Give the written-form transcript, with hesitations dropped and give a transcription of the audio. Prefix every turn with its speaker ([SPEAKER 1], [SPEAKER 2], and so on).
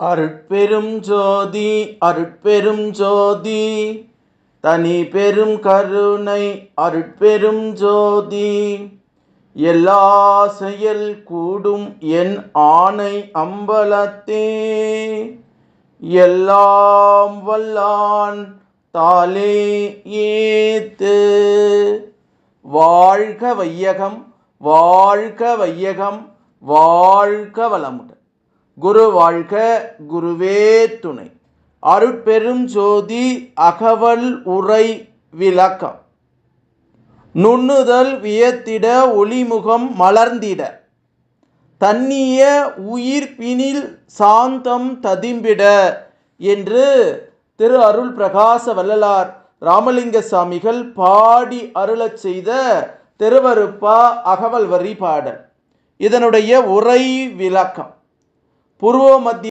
[SPEAKER 1] அருட்பெரும் ஜோதி அருட்பெரும் ஜோதி தனி பெரும் கருணை அருட்பெரும் ஜோதி எல்லா செயல் கூடும் என் ஆணை அம்பலத்தே எல்லாம் வல்லான் தாலே ஏத்து. வாழ்க வையகம் வாழ்க வையகம் வாழ்க வளமுடன். குரு வாழ்க குருவே துணை. அருட்பெரும் ஜோதி அகவல் உரை விளக்கம். நுண்ணுதல் வியத்திட ஒளிமுகம் மலர்ந்திட தன்னிய உயிர்ப்பினில் சாந்தம் ததிம்பிட என்று திரு அருள் பிரகாச வள்ளலார் ராமலிங்க சாமிகள் பாடி அருளச் செய்த திருவருப்பா அகவல் வரி பாடல். இதனுடைய உரை விளக்கம். பூர்வ மத்திய